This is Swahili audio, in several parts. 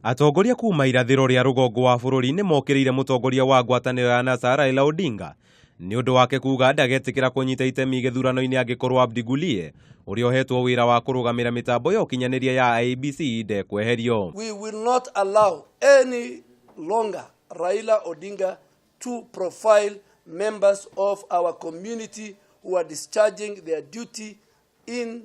Atongoria kuma irathiro ria rugongo wa bururi ni mokiriire mutongoria wa ngwataniro ya NASA Raila Odinga ni undu wake kuga ndagetikira kunyita itemi githurano-ini angikorwo Abdigulie uria ohetwo wira wa kurugamira mitambo ya ukinyaniria ya IEBC ndekweherio. We will not allow any longer Raila Odinga to profile members of our community who are discharging their duty in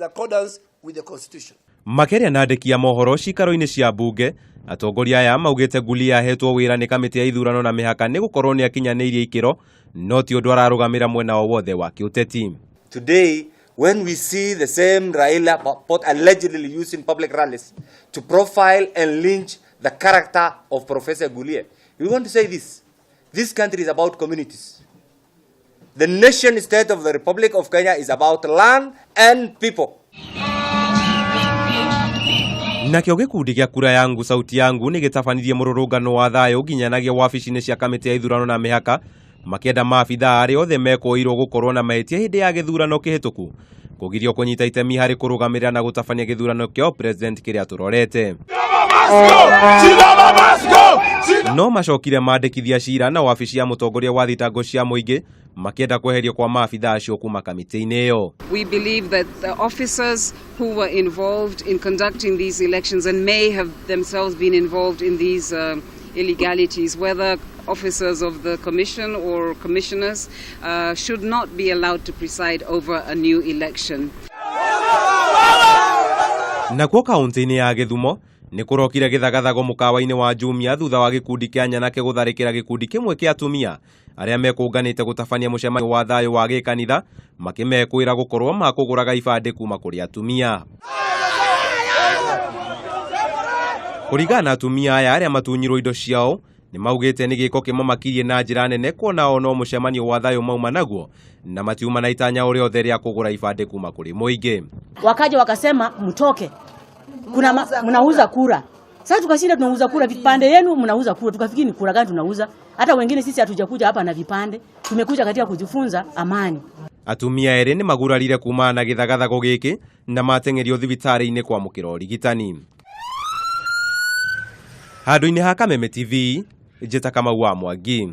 accordance with the constitution. Makeria nandekia mohoro cikaro-ini cia mbunge atongoria aya maugite Gulia ahetwo wira ni kamiti ya ithurano na mihaka ni gukorwo ni akinyanirie ikiro no ti undu ararugamira mwena o wothe wa kiuteti. Today, when we see the same Raila allegedly used in public rallies to profile and lynch the character of Professor Gulia, we want to say this. This country is about communities. The nation state of the Republic of Kenya is about land and people. Nakio gikundi gia kura yangu sauti yangu ni gitafanithie mururungano wa thayo ginyanagia wabici-ini cia kamiti ya ithurano na mihaka makienda maabitha ari othe mekoirwo gukorwo na mahitia hindi ya githurano kihituku kugirio kunyita itemi hari kurugamirira na gutabania githurano kio president kiria turorete. No macokire mandikithia cira na wabici ya mutongoria wa thitango cia muingi makienda kweherio kwa maabitha acio kuma kamiti-ini iyo. We believe that the officers who were involved in conducting these elections and may have themselves been involved in these illegalities, whether officers of the commission or commissioners, should not be allowed to preside over a new election. Nakuo kaunti-ini ya Githumo ni kurokire githagathago mukawa-ini wa Jumia thutha wa gikundi kia nyanake gutharikira gikundi kimwe kia atumia aria mekunganite gutabania mucemanio wa thayo wa gikanitha makimekwira gukorwo makuguraga ibande kuma kuri atumia. Kurigana atumia aya aria matunyirwo indo ciao ni maugite ni giko kimamakirie na njira nene kuona ono mucemanio wa thayo mauma naguo na matiuma na itanya uria othe ria kugura ibande kuma kuri muingi. Wakaja wakasema mtoke. Mnauza kura. Sasa tukashinda tunauza kura, vipande yenu mnauza kura. Tukafikiri ni kura gani tunauza? Hata wengine sisi hatujakuja hapa na vipande. Tumekuja katika kujifunza amani. Atumia eri ni magurarire kuma na githagathago giki na matengerio thibitari-ini kwa mukira urigitani. Handu-ini ha Kameme TV, njeta Kamau wa Mwangi.